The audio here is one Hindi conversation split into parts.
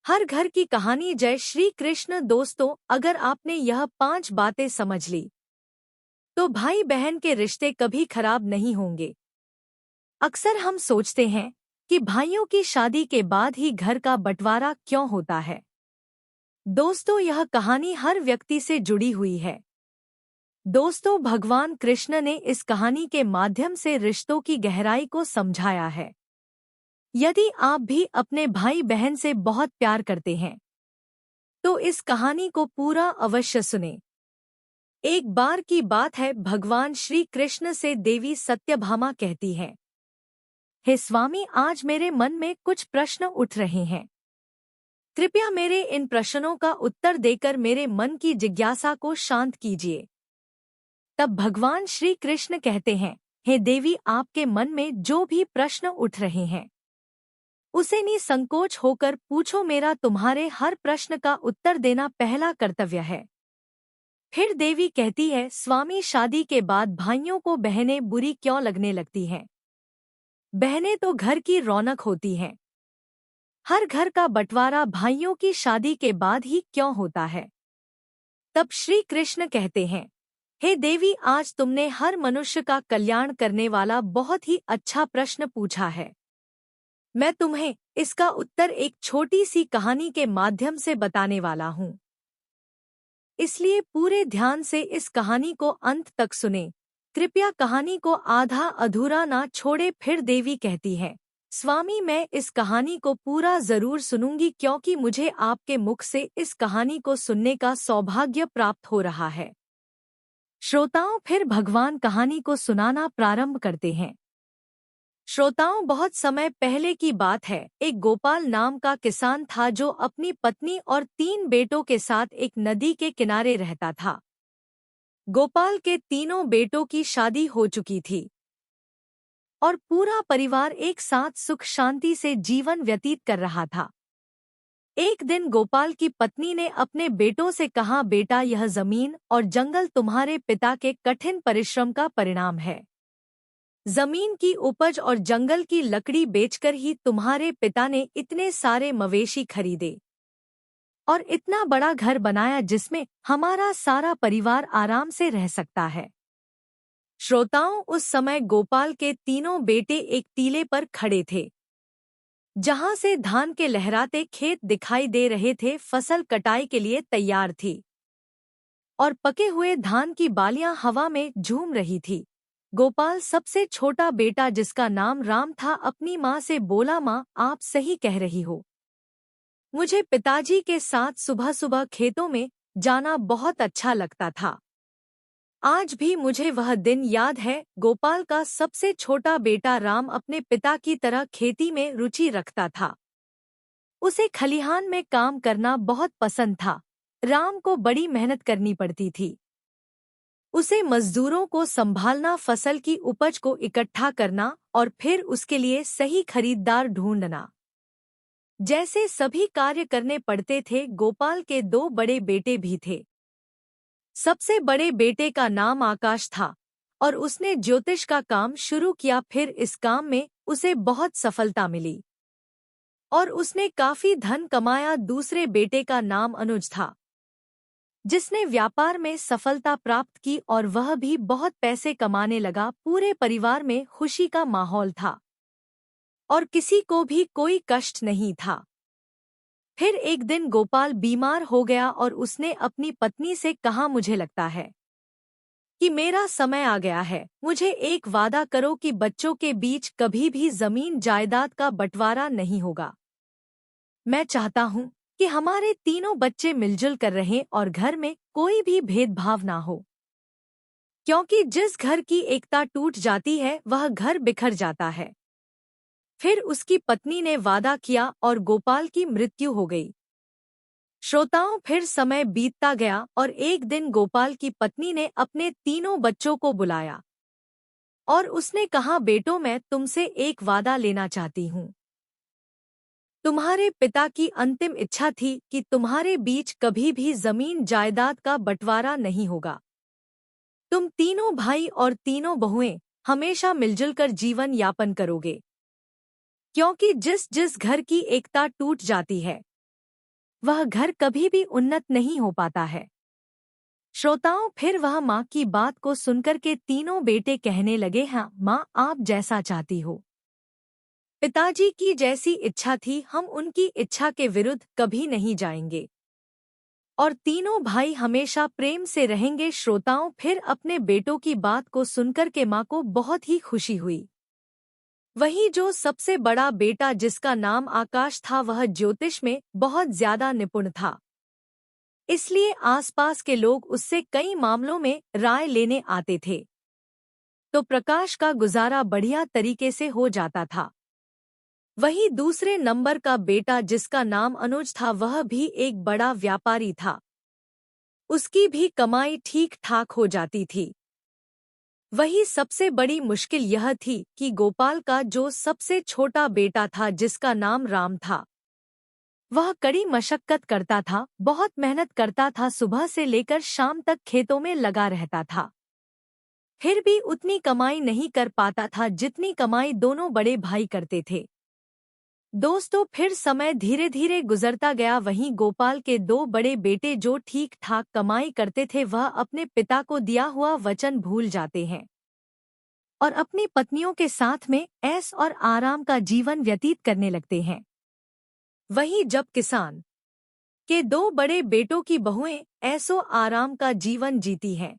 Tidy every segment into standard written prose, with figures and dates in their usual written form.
हर घर की कहानी। जय श्री कृष्ण दोस्तों, अगर आपने यह 5 बातें समझ ली तो भाई बहन के रिश्ते कभी खराब नहीं होंगे। अक्सर हम सोचते हैं कि भाइयों की शादी के बाद ही घर का बंटवारा क्यों होता है। दोस्तों, यह कहानी हर व्यक्ति से जुड़ी हुई है। दोस्तों, भगवान कृष्ण ने इस कहानी के माध्यम से रिश्तों की गहराई को समझाया है। यदि आप भी अपने भाई बहन से बहुत प्यार करते हैं तो इस कहानी को पूरा अवश्य सुनें। एक बार की बात है, भगवान श्री कृष्ण से देवी सत्यभामा कहती है, हे स्वामी, आज मेरे मन में कुछ प्रश्न उठ रहे हैं। कृपया मेरे इन प्रश्नों का उत्तर देकर मेरे मन की जिज्ञासा को शांत कीजिए। तब भगवान श्री कृष्ण कहते हैं, हे देवी, आपके मन में जो भी प्रश्न उठ रहे हैं उसे निसंकोच होकर पूछो। मेरा तुम्हारे हर प्रश्न का उत्तर देना पहला कर्तव्य है। फिर देवी कहती है, स्वामी, शादी के बाद भाइयों को बहनें बुरी क्यों लगने लगती हैं? बहनें तो घर की रौनक होती हैं। हर घर का बंटवारा भाइयों की शादी के बाद ही क्यों होता है? तब श्री कृष्ण कहते हैं, हे देवी, आज तुमने हर मनुष्य का कल्याण करने वाला बहुत ही अच्छा प्रश्न पूछा है। मैं तुम्हें इसका उत्तर एक छोटी सी कहानी के माध्यम से बताने वाला हूँ। इसलिए पूरे ध्यान से इस कहानी को अंत तक सुने। कृपया कहानी को आधा अधूरा ना छोड़े। फिर देवी कहती है, स्वामी, मैं इस कहानी को पूरा जरूर सुनूंगी क्योंकि मुझे आपके मुख से इस कहानी को सुनने का सौभाग्य प्राप्त हो रहा है। श्रोताओं, फिर भगवान कहानी को सुनाना प्रारंभ करते हैं। श्रोताओं, बहुत समय पहले की बात है। एक गोपाल नाम का किसान था जो अपनी पत्नी और 3 बेटों के साथ एक नदी के किनारे रहता था। गोपाल के तीनों बेटों की शादी हो चुकी थी और पूरा परिवार एक साथ सुख शांति से जीवन व्यतीत कर रहा था। एक दिन गोपाल की पत्नी ने अपने बेटों से कहा, बेटा, यह जमीन और जंगल तुम्हारे पिता के कठिन परिश्रम का परिणाम है। जमीन की उपज और जंगल की लकड़ी बेचकर ही तुम्हारे पिता ने इतने सारे मवेशी खरीदे और इतना बड़ा घर बनाया जिसमें हमारा सारा परिवार आराम से रह सकता है। श्रोताओं, उस समय गोपाल के तीनों बेटे एक टीले पर खड़े थे जहां से धान के लहराते खेत दिखाई दे रहे थे। फसल कटाई के लिए तैयार थी और पके हुए धान की बालियां हवा में झूम रही थी। गोपाल, सबसे छोटा बेटा जिसका नाम राम था, अपनी माँ से बोला, माँ, आप सही कह रही हो। मुझे पिताजी के साथ सुबह सुबह खेतों में जाना बहुत अच्छा लगता था। आज भी मुझे वह दिन याद है। गोपाल का सबसे छोटा बेटा राम अपने पिता की तरह खेती में रुचि रखता था। उसे खलिहान में काम करना बहुत पसंद था। राम को बड़ी मेहनत करनी पड़ती थी। उसे मजदूरों को संभालना, फसल की उपज को इकट्ठा करना और फिर उसके लिए सही खरीदार ढूंढना जैसे सभी कार्य करने पड़ते थे। गोपाल के 2 बड़े बेटे भी थे। सबसे बड़े बेटे का नाम आकाश था और उसने ज्योतिष का काम शुरू किया। फिर इस काम में उसे बहुत सफलता मिली और उसने काफी धन कमाया। दूसरे बेटे का नाम अनुज था जिसने व्यापार में सफलता प्राप्त की और वह भी बहुत पैसे कमाने लगा। पूरे परिवार में खुशी का माहौल था और किसी को भी कोई कष्ट नहीं था। फिर एक दिन गोपाल बीमार हो गया और उसने अपनी पत्नी से कहा, मुझे लगता है कि मेरा समय आ गया है। मुझे एक वादा करो कि बच्चों के बीच कभी भी जमीन जायदाद का बंटवारा नहीं होगा। मैं चाहता हूँ कि हमारे तीनों बच्चे मिलजुल कर रहें और घर में कोई भी भेदभाव ना हो, क्योंकि जिस घर की एकता टूट जाती है वह घर बिखर जाता है। फिर उसकी पत्नी ने वादा किया और गोपाल की मृत्यु हो गई। श्रोताओं, फिर समय बीतता गया और एक दिन गोपाल की पत्नी ने अपने तीनों बच्चों को बुलाया और उसने कहा, बेटों, मैं तुमसे एक वादा लेना चाहती हूँ। तुम्हारे पिता की अंतिम इच्छा थी कि तुम्हारे बीच कभी भी जमीन जायदाद का बंटवारा नहीं होगा। तुम तीनों भाई और तीनों बहुएं हमेशा मिलजुल कर जीवन यापन करोगे, क्योंकि जिस जिस घर की एकता टूट जाती है वह घर कभी भी उन्नत नहीं हो पाता है। श्रोताओं, फिर वह माँ की बात को सुनकर के तीनों बेटे कहने लगे, हाँ माँ, आप जैसा चाहती हो। पिताजी की जैसी इच्छा थी, हम उनकी इच्छा के विरुद्ध कभी नहीं जाएंगे और तीनों भाई हमेशा प्रेम से रहेंगे। श्रोताओं, फिर अपने बेटों की बात को सुनकर के माँ को बहुत ही खुशी हुई। वही जो सबसे बड़ा बेटा जिसका नाम आकाश था, वह ज्योतिष में बहुत ज्यादा निपुण था, इसलिए आसपास के लोग उससे कई मामलों में राय लेने आते थे, तो प्रकाश का गुजारा बढ़िया तरीके से हो जाता था। वही दूसरे नंबर का बेटा जिसका नाम अनुज था, वह भी एक बड़ा व्यापारी था, उसकी भी कमाई ठीक ठाक हो जाती थी। वही सबसे बड़ी मुश्किल यह थी कि गोपाल का जो सबसे छोटा बेटा था जिसका नाम राम था, वह कड़ी मशक्कत करता था, बहुत मेहनत करता था, सुबह से लेकर शाम तक खेतों में लगा रहता था, फिर भी उतनी कमाई नहीं कर पाता था जितनी कमाई दोनों बड़े भाई करते थे। दोस्तों, फिर समय धीरे धीरे गुजरता गया। वहीं गोपाल के दो बड़े बेटे जो ठीक ठाक कमाई करते थे, वह अपने पिता को दिया हुआ वचन भूल जाते हैं और अपनी पत्नियों के साथ में ऐश और आराम का जीवन व्यतीत करने लगते हैं। वहीं जब किसान के दो बड़े बेटों की बहुएं ऐसो आराम का जीवन जीती हैं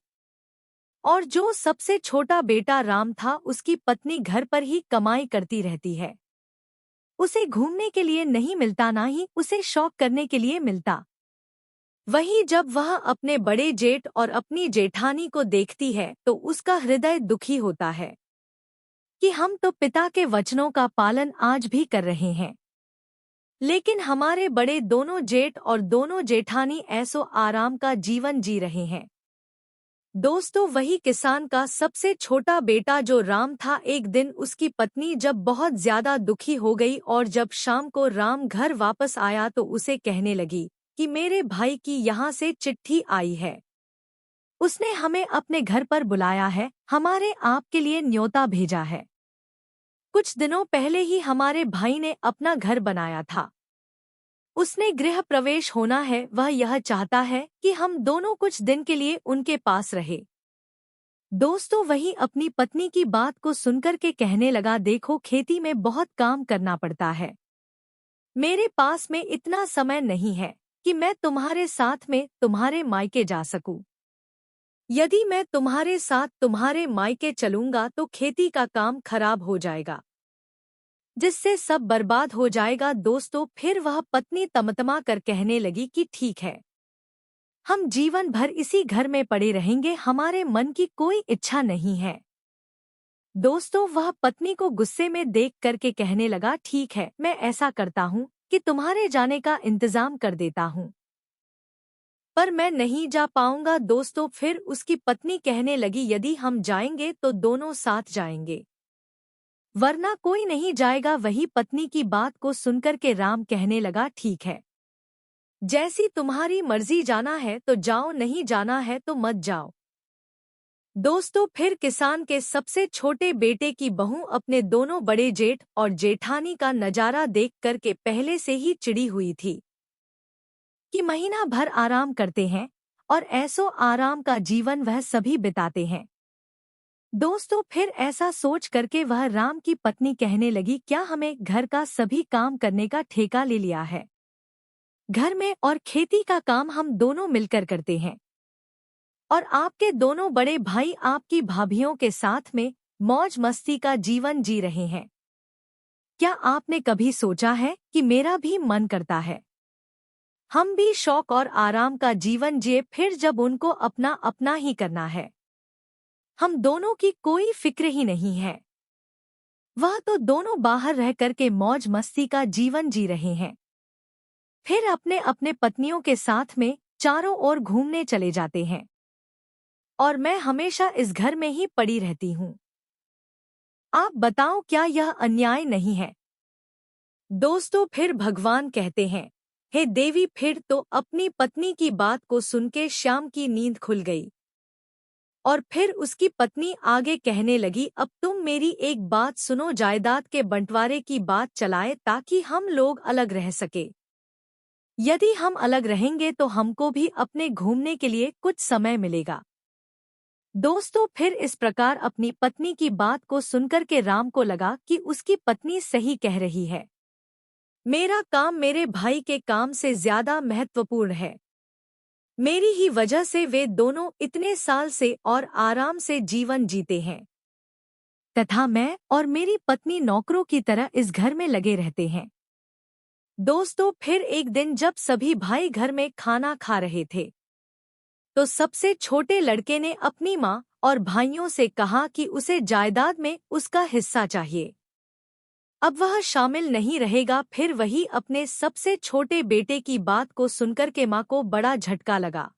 और जो सबसे छोटा बेटा राम था, उसकी पत्नी घर पर ही कमाई करती रहती है। उसे घूमने के लिए नहीं मिलता, ना ही उसे शौक करने के लिए मिलता। वहीं जब वह अपने बड़े जेठ और अपनी जेठानी को देखती है तो उसका हृदय दुखी होता है कि हम तो पिता के वचनों का पालन आज भी कर रहे हैं, लेकिन हमारे बड़े दोनों जेठ और दोनों जेठानी ऐसो आराम का जीवन जी रहे हैं। दोस्तों, वही किसान का सबसे छोटा बेटा जो राम था, एक दिन उसकी पत्नी जब बहुत ज्यादा दुखी हो गई और जब शाम को राम घर वापस आया तो उसे कहने लगी कि मेरे भाई की यहाँ से चिट्ठी आई है, उसने हमें अपने घर पर बुलाया है, हमारे आपके लिए न्योता भेजा है। कुछ दिनों पहले ही हमारे भाई ने अपना घर बनाया था, उसने गृह प्रवेश होना है, वह यह चाहता है कि हम दोनों कुछ दिन के लिए उनके पास रहे। दोस्तों, वही अपनी पत्नी की बात को सुनकर के कहने लगा, देखो खेती में बहुत काम करना पड़ता है, मेरे पास में इतना समय नहीं है कि मैं तुम्हारे साथ में तुम्हारे मायके जा सकूं। यदि मैं तुम्हारे साथ तुम्हारे मायके चलूंगा तो खेती का काम खराब हो जाएगा, जिससे सब बर्बाद हो जाएगा। दोस्तों, फिर वह पत्नी तमतमा कर कहने लगी कि ठीक है, हम जीवन भर इसी घर में पड़े रहेंगे, हमारे मन की कोई इच्छा नहीं है। दोस्तों, वह पत्नी को गुस्से में देख करके कहने लगा, ठीक है, मैं ऐसा करता हूँ कि तुम्हारे जाने का इंतजाम कर देता हूँ, पर मैं नहीं जा पाऊंगा। दोस्तों, फिर उसकी पत्नी कहने लगी, यदि हम जाएंगे तो दोनों साथ जाएंगे, वरना कोई नहीं जाएगा। वही पत्नी की बात को सुनकर के राम कहने लगा, ठीक है, जैसी तुम्हारी मर्जी, जाना है तो जाओ, नहीं जाना है तो मत जाओ। दोस्तों, फिर किसान के सबसे छोटे बेटे की बहू अपने दोनों बड़े जेठ और जेठानी का नजारा देख करके पहले से ही चिड़ी हुई थी कि महीना भर आराम करते हैं और ऐसो आराम का जीवन वह सभी बिताते हैं। दोस्तों, फिर ऐसा सोच करके वह राम की पत्नी कहने लगी, क्या हमें घर का सभी काम करने का ठेका ले लिया है? घर में और खेती का काम हम दोनों मिलकर करते हैं और आपके दोनों बड़े भाई आपकी भाभियों के साथ में मौज मस्ती का जीवन जी रहे हैं। क्या आपने कभी सोचा है कि मेरा भी मन करता है हम भी शौक और आराम का जीवन जिए, फिर जब उनको अपना अपना ही करना है, हम दोनों की कोई फिक्र ही नहीं है। वह तो दोनों बाहर रह करके मौज मस्ती का जीवन जी रहे हैं, फिर अपने अपने पत्नियों के साथ में चारों ओर घूमने चले जाते हैं और मैं हमेशा इस घर में ही पड़ी रहती हूँ। आप बताओ, क्या यह अन्याय नहीं है? दोस्तों, फिर भगवान कहते हैं, हे देवी। फिर तो अपनी पत्नी की बात को सुनके श्याम की नींद खुल गई और फिर उसकी पत्नी आगे कहने लगी, अब तुम मेरी एक बात सुनो, जायदाद के बंटवारे की बात चलाए ताकि हम लोग अलग रह सके। यदि हम अलग रहेंगे तो हमको भी अपने घूमने के लिए कुछ समय मिलेगा। दोस्तों, फिर इस प्रकार अपनी पत्नी की बात को सुनकर के राम को लगा कि उसकी पत्नी सही कह रही है। मेरा काम मेरे भाई के काम से ज्यादा महत्वपूर्ण है। मेरी ही वजह से वे दोनों इतने साल से और आराम से जीवन जीते हैं, तथा मैं और मेरी पत्नी नौकरों की तरह इस घर में लगे रहते हैं। दोस्तों, फिर एक दिन जब सभी भाई घर में खाना खा रहे थे, तो सबसे छोटे लड़के ने अपनी माँ और भाइयों से कहा कि उसे जायदाद में उसका हिस्सा चाहिए। अब वह शामिल नहीं रहेगा। फिर वही अपने सबसे छोटे बेटे की बात को सुनकर के माँ को बड़ा झटका लगा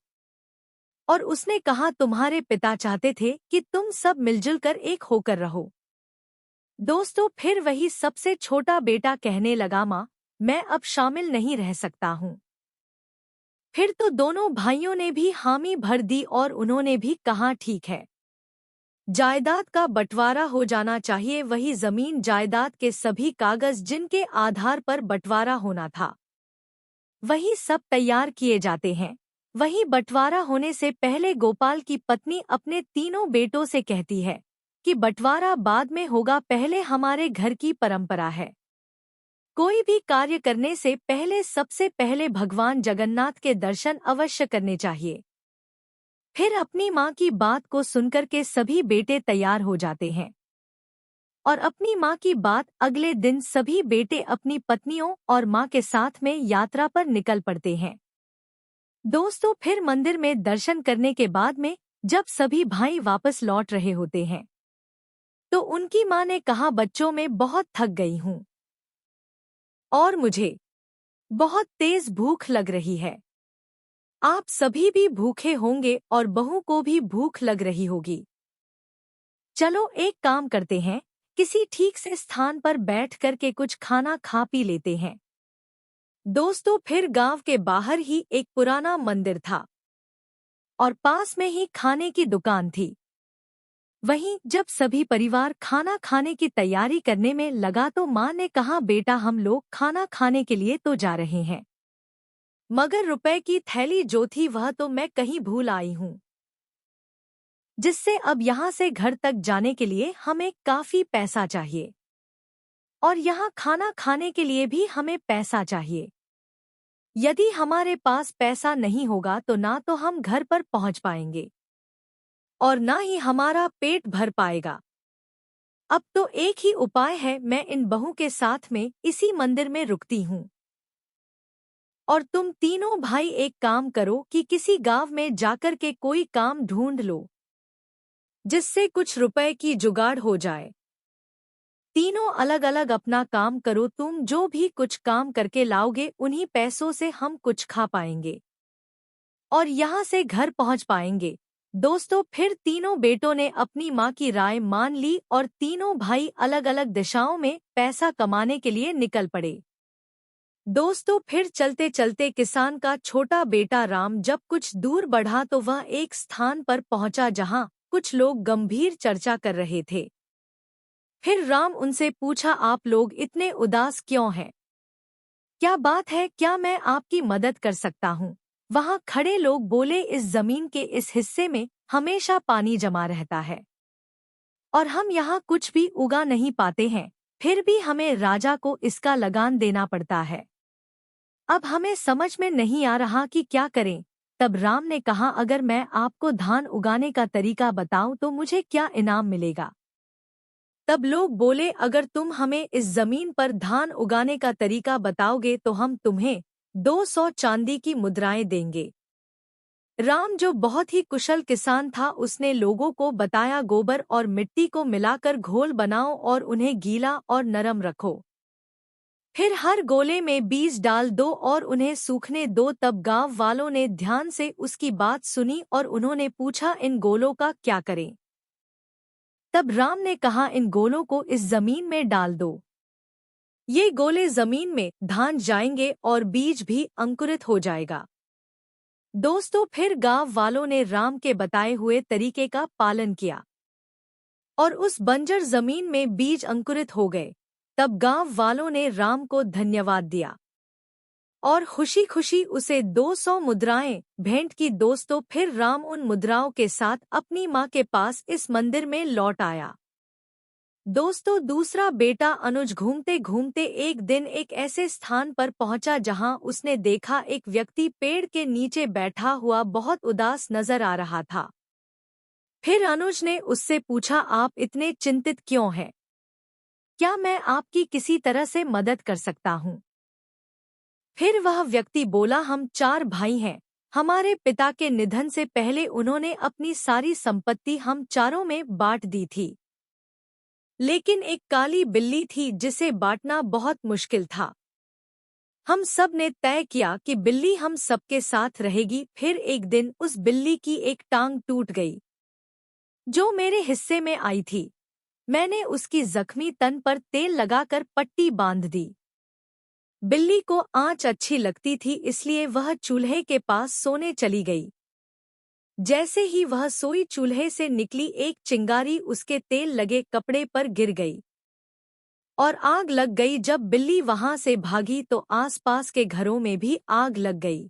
और उसने कहा, तुम्हारे पिता चाहते थे कि तुम सब मिलजुल कर एक होकर रहो। दोस्तों, फिर वही सबसे छोटा बेटा कहने लगा, माँ, मैं अब शामिल नहीं रह सकता हूँ। फिर तो दोनों भाइयों ने भी हामी भर दी और उन्होंने भी कहा, ठीक है, जायदाद का बंटवारा हो जाना चाहिए। वही जमीन जायदाद के सभी कागज जिनके आधार पर बंटवारा होना था, वही सब तैयार किए जाते हैं। वही बंटवारा होने से पहले गोपाल की पत्नी अपने तीनों बेटों से कहती है कि बंटवारा बाद में होगा, पहले हमारे घर की परंपरा है। कोई भी कार्य करने से पहले सबसे पहले भगवान जगन्नाथ के दर्शन अवश्य करने चाहिए। फिर अपनी माँ की बात को सुनकर के सभी बेटे तैयार हो जाते हैं और अपनी माँ की बात अगले दिन सभी बेटे अपनी पत्नियों और माँ के साथ में यात्रा पर निकल पड़ते हैं। दोस्तों, फिर मंदिर में दर्शन करने के बाद में जब सभी भाई वापस लौट रहे होते हैं, तो उनकी माँ ने कहा, बच्चों, मैं बहुत थक गई हूँ और मुझे बहुत तेज भूख लग रही है। आप सभी भी भूखे होंगे और बहू को भी भूख लग रही होगी। चलो एक काम करते हैं, किसी ठीक से स्थान पर बैठ कर के कुछ खाना खा पी लेते हैं। दोस्तों, फिर गांव के बाहर ही एक पुराना मंदिर था और पास में ही खाने की दुकान थी। वहीं जब सभी परिवार खाना खाने की तैयारी करने में लगा तो माँ ने कहा, बेटा, हम लोग खाना खाने के लिए तो जा रहे हैं, मगर रुपए की थैली जो थी वह तो मैं कहीं भूल आई हूँ, जिससे अब यहाँ से घर तक जाने के लिए हमें काफी पैसा चाहिए और यहाँ खाना खाने के लिए भी हमें पैसा चाहिए। यदि हमारे पास पैसा नहीं होगा तो ना तो हम घर पर पहुँच पाएंगे और ना ही हमारा पेट भर पाएगा। अब तो एक ही उपाय है, मैं इन बहू के साथ में इसी मंदिर में रुकती हूँ और तुम तीनों भाई एक काम करो कि किसी गांव में जाकर के कोई काम ढूंढ लो जिससे कुछ रुपए की जुगाड़ हो जाए। तीनों अलग अलग अपना काम करो, तुम जो भी कुछ काम करके लाओगे उन्हीं पैसों से हम कुछ खा पाएंगे और यहाँ से घर पहुँच पाएंगे। दोस्तों, फिर तीनों बेटों ने अपनी माँ की राय मान ली और तीनों भाई अलग अलग दिशाओं में पैसा कमाने के लिए निकल पड़े। दोस्तों, फिर चलते चलते किसान का छोटा बेटा राम जब कुछ दूर बढ़ा तो वह एक स्थान पर पहुंचा जहां कुछ लोग गंभीर चर्चा कर रहे थे। फिर राम उनसे पूछा, आप लोग इतने उदास क्यों हैं? क्या बात है? क्या मैं आपकी मदद कर सकता हूँ? वहां खड़े लोग बोले, इस जमीन के इस हिस्से में हमेशा पानी जमा रहता है और हम यहाँ कुछ भी उगा नहीं पाते हैं, फिर भी हमें राजा को इसका लगान देना पड़ता है। अब हमें समझ में नहीं आ रहा कि क्या करें। तब राम ने कहा, अगर मैं आपको धान उगाने का तरीका बताऊं तो मुझे क्या इनाम मिलेगा? तब लोग बोले, अगर तुम हमें इस जमीन पर धान उगाने का तरीका बताओगे तो हम तुम्हें 200 चांदी की मुद्राएं देंगे। राम, जो बहुत ही कुशल किसान था, उसने लोगों को बताया, गोबर और मिट्टी को मिलाकर घोल बनाओ और उन्हें गीला और नरम रखो। फिर हर गोले में बीज डाल दो और उन्हें सूखने दो। तब गांव वालों ने ध्यान से उसकी बात सुनी और उन्होंने पूछा, इन गोलों का क्या करें? तब राम ने कहा, इन गोलों को इस जमीन में डाल दो। ये गोले जमीन में धान जाएंगे और बीज भी अंकुरित हो जाएगा। दोस्तों, फिर गांव वालों ने राम के बताए हुए तरीके का पालन किया और उस बंजर जमीन में बीज अंकुरित हो गए। तब गांव वालों ने राम को धन्यवाद दिया और खुशी खुशी उसे 200 मुद्राएं भेंट की। दोस्तों फिर राम उन मुद्राओं के साथ अपनी माँ के पास इस मंदिर में लौट आया। दोस्तों दूसरा बेटा अनुज घूमते घूमते एक दिन एक ऐसे स्थान पर पहुंचा जहां उसने देखा एक व्यक्ति पेड़ के नीचे बैठा हुआ बहुत उदास नजर आ रहा था। फिर अनुज ने उससे पूछा, आप इतने चिंतित क्यों हैं? क्या मैं आपकी किसी तरह से मदद कर सकता हूँ? फिर वह व्यक्ति बोला, हम 4 भाई हैं। हमारे पिता के निधन से पहले उन्होंने अपनी सारी संपत्ति हम चारों में बांट दी थी। लेकिन एक काली बिल्ली थी जिसे बांटना बहुत मुश्किल था। हम सब ने तय किया कि बिल्ली हम सबके साथ रहेगी। फिर एक दिन उस बिल्ली की एक टांग टूट गई जो मेरे हिस्से में आई थी। मैंने उसकी जख्मी तन पर तेल लगाकर पट्टी बांध दी। बिल्ली को आंच अच्छी लगती थी इसलिए वह चूल्हे के पास सोने चली गई। जैसे ही वह सोई चूल्हे से निकली एक चिंगारी उसके तेल लगे कपड़े पर गिर गई और आग लग गई। जब बिल्ली वहां से भागी तो आसपास के घरों में भी आग लग गई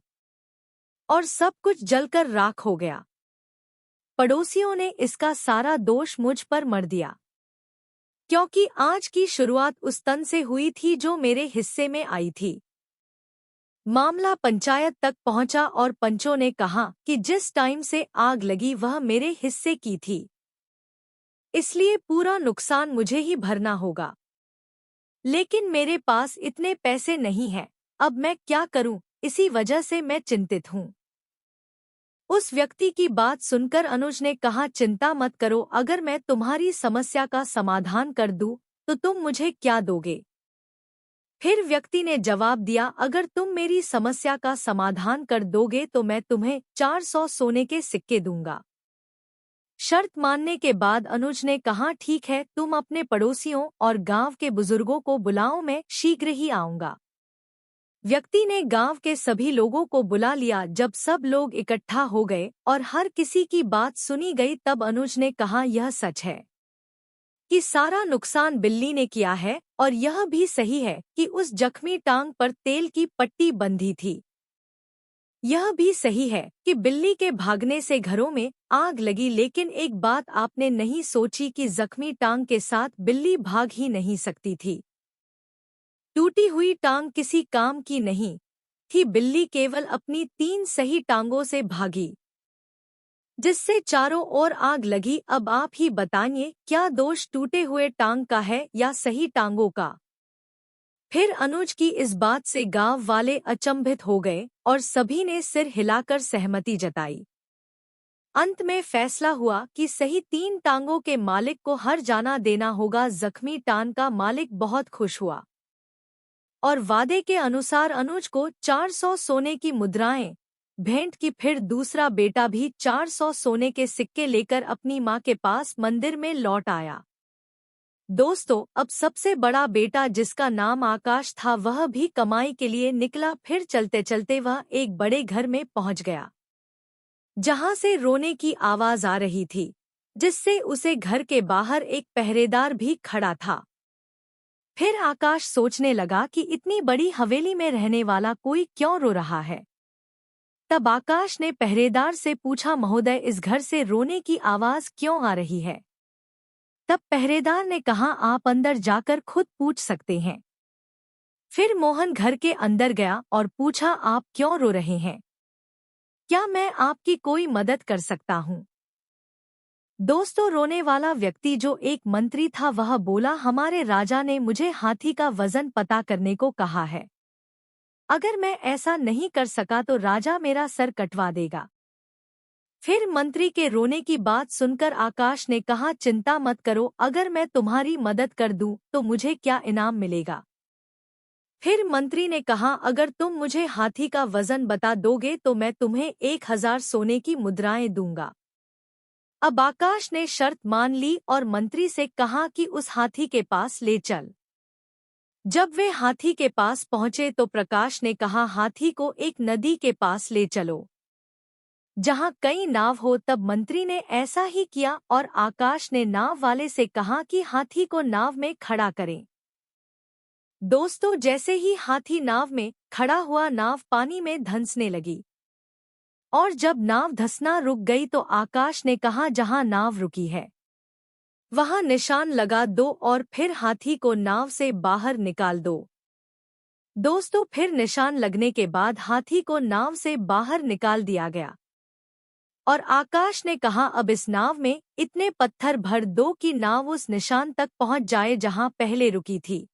और सब कुछ जलकर राख हो गया। पड़ोसियों ने इसका सारा दोष मुझ पर मढ़ दिया क्योंकि आज की शुरुआत उस तन से हुई थी जो मेरे हिस्से में आई थी। मामला पंचायत तक पहुंचा और पंचों ने कहा कि जिस टाइम से आग लगी वह मेरे हिस्से की थी, इसलिए पूरा नुकसान मुझे ही भरना होगा। लेकिन मेरे पास इतने पैसे नहीं हैं। अब मैं क्या करूं? इसी वजह से मैं चिंतित हूं। उस व्यक्ति की बात सुनकर अनुज ने कहा, चिंता मत करो, अगर मैं तुम्हारी समस्या का समाधान कर दूं तो तुम मुझे क्या दोगे? फिर व्यक्ति ने जवाब दिया, अगर तुम मेरी समस्या का समाधान कर दोगे तो मैं तुम्हें 400 सोने के सिक्के दूंगा। शर्त मानने के बाद अनुज ने कहा, ठीक है, तुम अपने पड़ोसियों और गांव के बुजुर्गों को बुलाओ, मैं शीघ्र ही आऊंगा। व्यक्ति ने गांव के सभी लोगों को बुला लिया। जब सब लोग इकट्ठा हो गए और हर किसी की बात सुनी गई तब अनुज ने कहा, यह सच है कि सारा नुकसान बिल्ली ने किया है और यह भी सही है कि उस जख्मी टांग पर तेल की पट्टी बंधी थी। यह भी सही है कि बिल्ली के भागने से घरों में आग लगी। लेकिन एक बात आपने नहीं सोची कि जख्मी टांग के साथ बिल्ली भाग ही नहीं सकती थी। टूटी हुई टांग किसी काम की नहीं थी। बिल्ली केवल अपनी 3 सही टांगों से भागी जिससे चारों ओर आग लगी। अब आप ही बताइए, क्या दोष टूटे हुए टांग का है या सही टांगों का? फिर अनुज की इस बात से गांव वाले अचंभित हो गए और सभी ने सिर हिलाकर सहमति जताई। अंत में फैसला हुआ कि सही 3 टांगों के मालिक को हर जाना देना होगा। जख्मी टांग का मालिक बहुत खुश हुआ और वादे के अनुसार अनुज को 400 सोने की मुद्राएं भेंट की। फिर दूसरा बेटा भी 400 सोने के सिक्के लेकर अपनी माँ के पास मंदिर में लौट आया। दोस्तों अब सबसे बड़ा बेटा जिसका नाम आकाश था वह भी कमाई के लिए निकला। फिर चलते चलते वह एक बड़े घर में पहुंच गया जहां से रोने की आवाज आ रही थी, जिससे उसे घर के बाहर एक पहरेदार भी खड़ा था। फिर आकाश सोचने लगा कि इतनी बड़ी हवेली में रहने वाला कोई क्यों रो रहा है। तब आकाश ने पहरेदार से पूछा, महोदय, इस घर से रोने की आवाज क्यों आ रही है? तब पहरेदार ने कहा, आप अंदर जाकर खुद पूछ सकते हैं। फिर मोहन घर के अंदर गया और पूछा, आप क्यों रो रहे हैं? क्या मैं आपकी कोई मदद कर सकता हूँ? दोस्तों रोने वाला व्यक्ति जो एक मंत्री था वह बोला, हमारे राजा ने मुझे हाथी का वजन पता करने को कहा है। अगर मैं ऐसा नहीं कर सका तो राजा मेरा सर कटवा देगा। फिर मंत्री के रोने की बात सुनकर आकाश ने कहा, चिंता मत करो, अगर मैं तुम्हारी मदद कर दूं तो मुझे क्या इनाम मिलेगा? फिर मंत्री ने कहा, अगर तुम मुझे हाथी का वजन बता दोगे तो मैं तुम्हें 1000 सोने की मुद्राएं दूंगा। अब आकाश ने शर्त मान ली और मंत्री से कहा कि उस हाथी के पास ले चल। जब वे हाथी के पास पहुंचे तो प्रकाश ने कहा, हाथी को एक नदी के पास ले चलो जहां कई नाव हो। तब मंत्री ने ऐसा ही किया और आकाश ने नाव वाले से कहा कि हाथी को नाव में खड़ा करें। दोस्तों, जैसे ही हाथी नाव में खड़ा हुआ, नाव पानी में धंसने लगी। और जब नाव धंसना रुक गई तो आकाश ने कहा, जहां नाव रुकी है वहां निशान लगा दो और फिर हाथी को नाव से बाहर निकाल दो। दोस्तों, फिर निशान लगने के बाद हाथी को नाव से बाहर निकाल दिया गया और आकाश ने कहा, अब इस नाव में इतने पत्थर भर दो कि नाव उस निशान तक पहुंच जाए जहां पहले रुकी थी।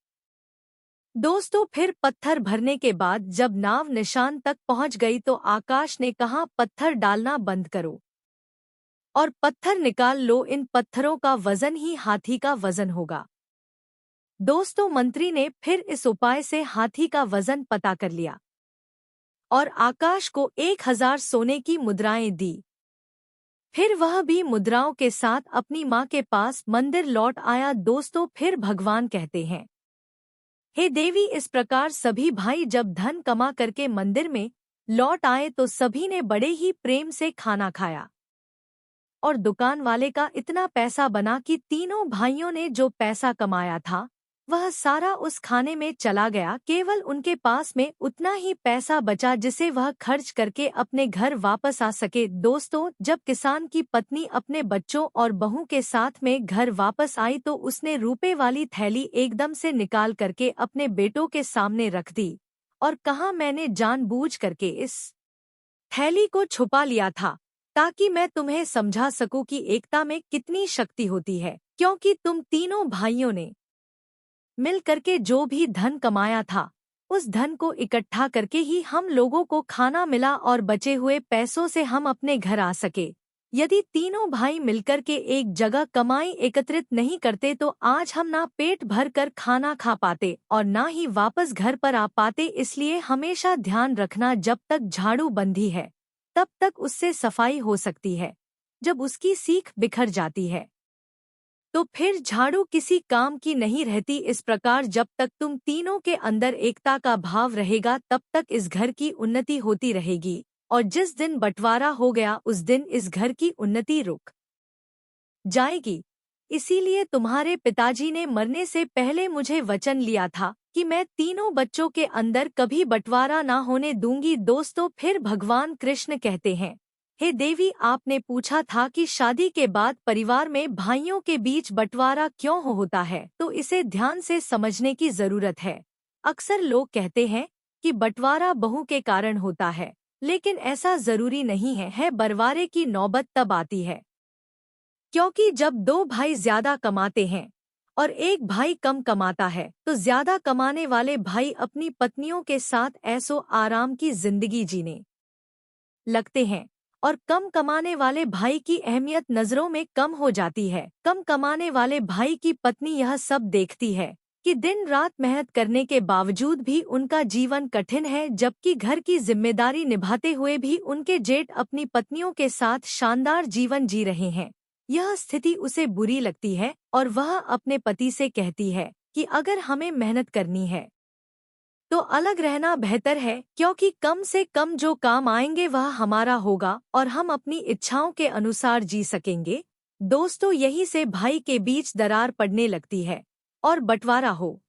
दोस्तों, फिर पत्थर भरने के बाद जब नाव निशान तक पहुंच गई तो आकाश ने कहा, पत्थर डालना बंद करो और पत्थर निकाल लो, इन पत्थरों का वजन ही हाथी का वजन होगा। दोस्तों, मंत्री ने फिर इस उपाय से हाथी का वजन पता कर लिया और आकाश को 1000 सोने की मुद्राएं दी। फिर वह भी मुद्राओं के साथ अपनी माँ के पास मंदिर लौट आया। दोस्तों, फिर भगवान कहते हैं, हे देवी, इस प्रकार सभी भाई जब धन कमा करके मंदिर में लौट आए तो सभी ने बड़े ही प्रेम से खाना खाया और दुकान वाले का इतना पैसा बना कि तीनों भाइयों ने जो पैसा कमाया था वह सारा उस खाने में चला गया। केवल उनके पास में उतना ही पैसा बचा जिसे वह खर्च करके अपने घर वापस आ सके। दोस्तों, जब किसान की पत्नी अपने बच्चों और बहू के साथ में घर वापस आई तो उसने रुपए वाली थैली एकदम से निकाल करके अपने बेटों के सामने रख दी और कहा, मैंने जानबूझ करके इस थैली को छुपा लिया था ताकि मैं तुम्हें समझा सकूं कि एकता में कितनी शक्ति होती है, क्योंकि तुम तीनों भाइयों ने मिल करके जो भी धन कमाया था उस धन को इकट्ठा करके ही हम लोगों को खाना मिला और बचे हुए पैसों से हम अपने घर आ सके। यदि तीनों भाई मिलकर के एक जगह कमाई एकत्रित नहीं करते तो आज हम ना पेट भर कर खाना खा पाते और ना ही वापस घर पर आ पाते। इसलिए हमेशा ध्यान रखना, जब तक झाड़ू बंधी है तब तक उससे सफाई हो सकती है, जब उसकी सीख बिखर जाती है तो फिर झाड़ू किसी काम की नहीं रहती। इस प्रकार जब तक तुम तीनों के अंदर एकता का भाव रहेगा तब तक इस घर की उन्नति होती रहेगी और जिस दिन बंटवारा हो गया उस दिन इस घर की उन्नति रुक जाएगी। इसीलिए तुम्हारे पिताजी ने मरने से पहले मुझे वचन लिया था कि मैं तीनों बच्चों के अंदर कभी बंटवारा ना होने दूंगी। दोस्तों, फिर भगवान कृष्ण कहते हैं, हे देवी, आपने पूछा था कि शादी के बाद परिवार में भाइयों के बीच बंटवारा क्यों होता है, तो इसे ध्यान से समझने की जरूरत है। अक्सर लोग कहते हैं कि बंटवारा बहू के कारण होता है, लेकिन ऐसा जरूरी नहीं है। बंटवारे की नौबत तब आती है क्योंकि जब दो भाई ज्यादा कमाते हैं और एक भाई कम कमाता है तो ज्यादा कमाने वाले भाई अपनी पत्नियों के साथ ऐसो आराम की जिंदगी जीने लगते हैं और कम कमाने वाले भाई की अहमियत नजरों में कम हो जाती है। कम कमाने वाले भाई की पत्नी यह सब देखती है कि दिन रात मेहनत करने के बावजूद भी उनका जीवन कठिन है, जबकि घर की जिम्मेदारी निभाते हुए भी उनके जेठ अपनी पत्नियों के साथ शानदार जीवन जी रहे हैं। यह स्थिति उसे बुरी लगती है और वह अपने पति से कहती है कि अगर हमें मेहनत करनी है तो अलग रहना बेहतर है, क्योंकि कम से कम जो काम आएंगे वह हमारा होगा और हम अपनी इच्छाओं के अनुसार जी सकेंगे। दोस्तों, यही से भाई के बीच दरार पड़ने लगती है और बंटवारा हो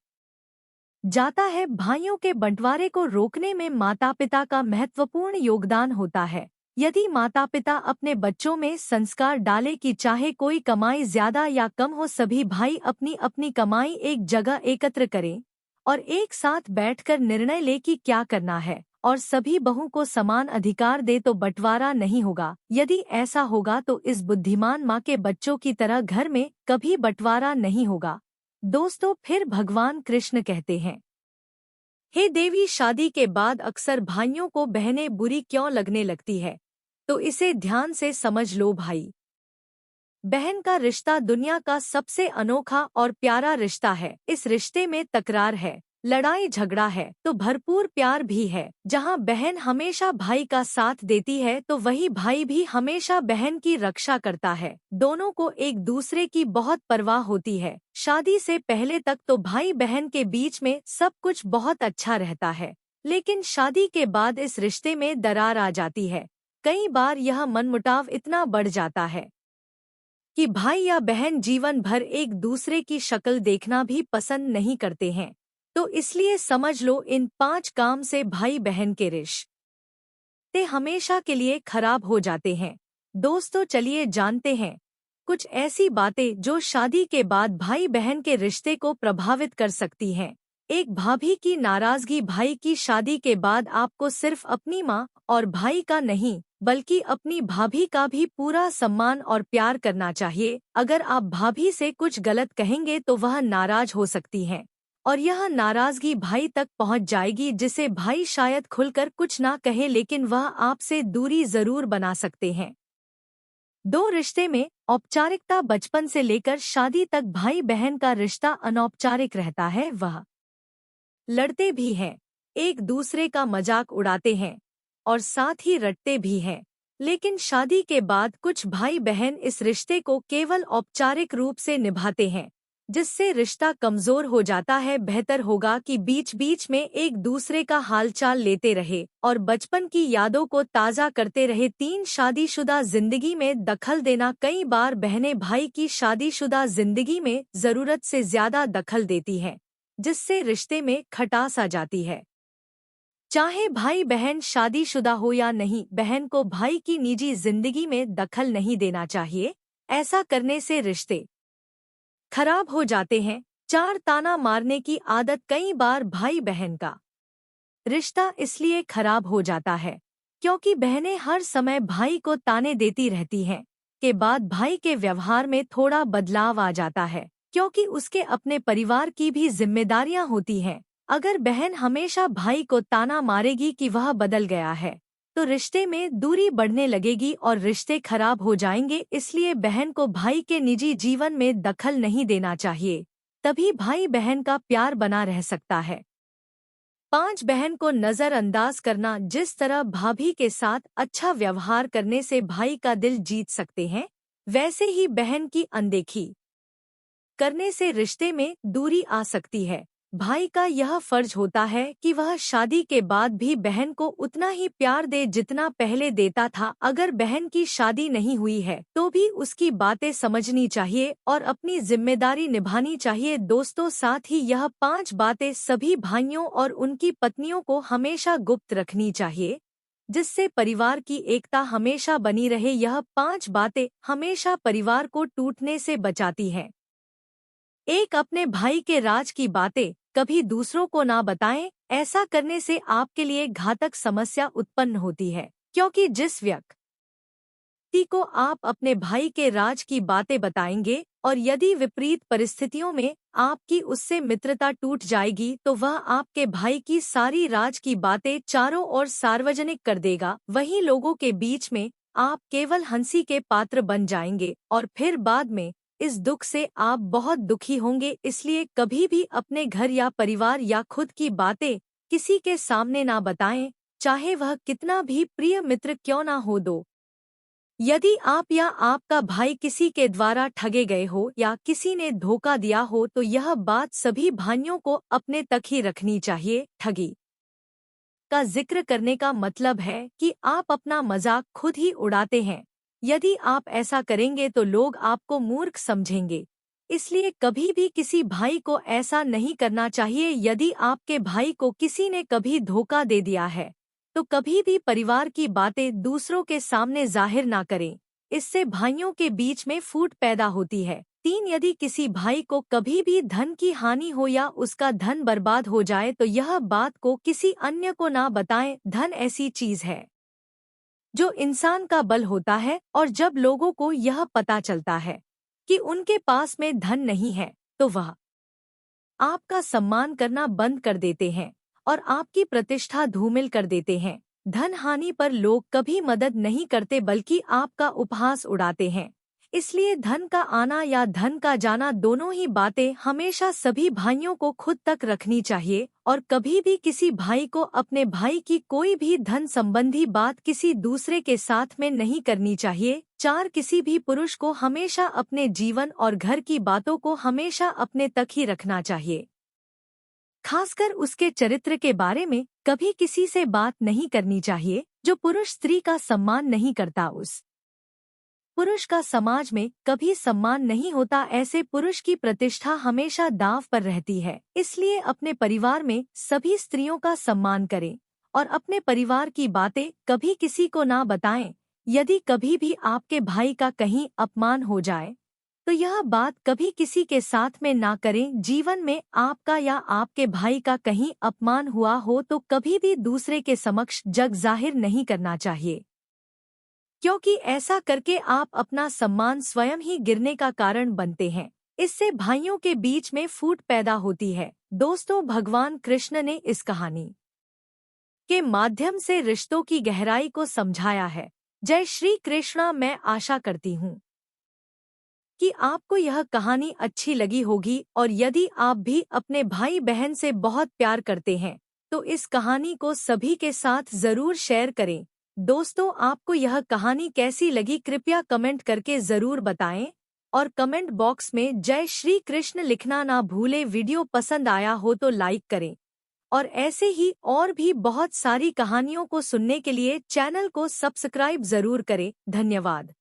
जाता है। भाइयों के बंटवारे को रोकने में माता पिता का महत्वपूर्ण योगदान होता है। यदि माता पिता अपने बच्चों में संस्कार डाले कि चाहे कोई कमाई ज्यादा या कम हो, सभी भाई अपनी अपनी कमाई एक जगह एकत्र करें और एक साथ बैठकर निर्णय ले कि क्या करना है और सभी बहू को समान अधिकार दे तो बंटवारा नहीं होगा। यदि ऐसा होगा तो इस बुद्धिमान माँ के बच्चों की तरह घर में कभी बंटवारा नहीं होगा। दोस्तों, फिर भगवान कृष्ण कहते हैं, हे देवी, शादी के बाद अक्सर भाइयों को बहनें बुरी क्यों लगने लगती है, तो इसे ध्यान से समझ लो। भाई बहन का रिश्ता दुनिया का सबसे अनोखा और प्यारा रिश्ता है। इस रिश्ते में तकरार है, लड़ाई झगड़ा है तो भरपूर प्यार भी है। जहाँ बहन हमेशा भाई का साथ देती है तो वही भाई भी हमेशा बहन की रक्षा करता है। दोनों को एक दूसरे की बहुत परवाह होती है। शादी से पहले तक तो भाई बहन के बीच में सब कुछ बहुत अच्छा रहता है, लेकिन शादी के बाद इस रिश्ते में दरार आ जाती है। कई बार यह मनमुटाव इतना बढ़ जाता है कि भाई या बहन जीवन भर एक दूसरे की शक्ल देखना भी पसंद नहीं करते हैं। तो इसलिए समझ लो इन 5 काम से भाई बहन के रिश्ते हमेशा के लिए खराब हो जाते हैं। दोस्तों चलिए जानते हैं कुछ ऐसी बातें जो शादी के बाद भाई बहन के रिश्ते को प्रभावित कर सकती हैं। एक भाभी की नाराजगी भाई की शादी के बाद आपको सिर्फ अपनी माँ और भाई का नहीं बल्कि अपनी भाभी का भी पूरा सम्मान और प्यार करना चाहिए। अगर आप भाभी से कुछ गलत कहेंगे तो वह नाराज हो सकती हैं और यह नाराजगी भाई तक पहुंच जाएगी, जिसे भाई शायद खुलकर कुछ ना कहे लेकिन वह आपसे दूरी जरूर बना सकते हैं। दो रिश्ते में औपचारिकता बचपन से लेकर शादी तक भाई बहन का रिश्ता अनौपचारिक रहता है। वह लड़ते भी हैं, एक दूसरे का मजाक उड़ाते हैं और साथ ही रटते भी हैं। लेकिन शादी के बाद कुछ भाई बहन इस रिश्ते को केवल औपचारिक रूप से निभाते हैं, जिससे रिश्ता कमजोर हो जाता है। बेहतर होगा कि बीच बीच में एक दूसरे का हालचाल लेते रहे और बचपन की यादों को ताज़ा करते रहे। 3 शादीशुदा जिंदगी में दखल देना। कई बार बहनें भाई की शादीशुदा जिंदगी में जरूरत से ज्यादा दखल देती हैं, जिससे रिश्ते में खटास आ जाती है। चाहे भाई बहन शादीशुदा हो या नहीं, बहन को भाई की निजी जिंदगी में दखल नहीं देना चाहिए। ऐसा करने से रिश्ते खराब हो जाते हैं। 4 ताना मारने की आदत। कई बार भाई बहन का रिश्ता इसलिए खराब हो जाता है क्योंकि बहनें हर समय भाई को ताने देती रहती हैं। के बाद भाई के व्यवहार में थोड़ा बदलाव आ जाता है क्योंकि उसके अपने परिवार की भी जिम्मेदारियां होती हैं। अगर बहन हमेशा भाई को ताना मारेगी कि वह बदल गया है तो रिश्ते में दूरी बढ़ने लगेगी और रिश्ते खराब हो जाएंगे। इसलिए बहन को भाई के निजी जीवन में दखल नहीं देना चाहिए, तभी भाई बहन का प्यार बना रह सकता है। 5 बहन को नजरअंदाज करना। जिस तरह भाभी के साथ अच्छा व्यवहार करने से भाई का दिल जीत सकते हैं, वैसे ही बहन की अनदेखी करने से रिश्ते में दूरी आ सकती है। भाई का यह फर्ज होता है कि वह शादी के बाद भी बहन को उतना ही प्यार दे जितना पहले देता था। अगर बहन की शादी नहीं हुई है तो भी उसकी बातें समझनी चाहिए और अपनी जिम्मेदारी निभानी चाहिए। दोस्तों साथ ही यह 5 बातें सभी भाइयों और उनकी पत्नियों को हमेशा गुप्त रखनी चाहिए, जिससे परिवार की एकता हमेशा बनी रहे। यह 5 बातें हमेशा परिवार को टूटने से बचाती हैं। 1. अपने भाई के राज की बातें कभी दूसरों को ना बताएं। ऐसा करने से आपके लिए घातक समस्या उत्पन्न होती है, क्योंकि जिस व्यक्ति को आप अपने भाई के राज की बातें बताएंगे और यदि विपरीत परिस्थितियों में आपकी उससे मित्रता टूट जाएगी तो वह आपके भाई की सारी राज की बातें चारों ओर सार्वजनिक कर देगा। वहीं लोगों के बीच में आप केवल हंसी के पात्र बन जाएंगे और फिर बाद में इस दुख से आप बहुत दुखी होंगे। इसलिए कभी भी अपने घर या परिवार या खुद की बातें किसी के सामने ना बताएं, चाहे वह कितना भी प्रिय मित्र क्यों ना हो। दो, यदि आप या आपका भाई किसी के द्वारा ठगे गए हो या किसी ने धोखा दिया हो तो यह बात सभी भाइयों को अपने तक ही रखनी चाहिए। ठगी का जिक्र करने का मतलब है कि आप अपना मजाक खुद ही उड़ाते हैं। यदि आप ऐसा करेंगे तो लोग आपको मूर्ख समझेंगे। इसलिए कभी भी किसी भाई को ऐसा नहीं करना चाहिए। यदि आपके भाई को किसी ने कभी धोखा दे दिया है तो कभी भी परिवार की बातें दूसरों के सामने जाहिर ना करें, इससे भाइयों के बीच में फूट पैदा होती है। 3. यदि किसी भाई को कभी भी धन की हानि हो या उसका धन बर्बाद हो जाए तो यह बात को किसी अन्य को ना बताएं। धन ऐसी चीज है जो इंसान का बल होता है और जब लोगों को यह पता चलता है कि उनके पास में धन नहीं है तो वह आपका सम्मान करना बंद कर देते हैं और आपकी प्रतिष्ठा धूमिल कर देते हैं। धन हानि पर लोग कभी मदद नहीं करते बल्कि आपका उपहास उड़ाते हैं। इसलिए धन का आना या धन का जाना दोनों ही बातें हमेशा सभी भाइयों को खुद तक रखनी चाहिए और कभी भी किसी भाई को अपने भाई की कोई भी धन संबंधी बात किसी दूसरे के साथ में नहीं करनी चाहिए। 4. किसी भी पुरुष को हमेशा अपने जीवन और घर की बातों को हमेशा अपने तक ही रखना चाहिए, खासकर उसके चरित्र के बारे में कभी किसी से बात नहीं करनी चाहिए। जो पुरुष स्त्री का सम्मान नहीं करता उस पुरुष का समाज में कभी सम्मान नहीं होता। ऐसे पुरुष की प्रतिष्ठा हमेशा दांव पर रहती है। इसलिए अपने परिवार में सभी स्त्रियों का सम्मान करें और अपने परिवार की बातें कभी किसी को ना बताएं। यदि कभी भी आपके भाई का कहीं अपमान हो जाए तो यह बात कभी किसी के साथ में ना करें। जीवन में आपका या आपके भाई का कहीं अपमान हुआ हो तो कभी भी दूसरे के समक्ष जग जाहिर नहीं करना चाहिए, क्योंकि ऐसा करके आप अपना सम्मान स्वयं ही गिरने का कारण बनते हैं। इससे भाइयों के बीच में फूट पैदा होती है। दोस्तों, भगवान कृष्ण ने इस कहानी के माध्यम से रिश्तों की गहराई को समझाया है। जय श्री कृष्णा। मैं आशा करती हूँ कि आपको यह कहानी अच्छी लगी होगी, और यदि आप भी अपने भाई बहन से बहुत प्यार करते हैं तो इस कहानी को सभी के साथ जरूर शेयर करें। दोस्तों, आपको यह कहानी कैसी लगी कृपया कमेंट करके जरूर बताएं, और कमेंट बॉक्स में जय श्री कृष्ण लिखना ना भूलें। वीडियो पसंद आया हो तो लाइक करें, और ऐसे ही और भी बहुत सारी कहानियों को सुनने के लिए चैनल को सब्सक्राइब जरूर करें। धन्यवाद।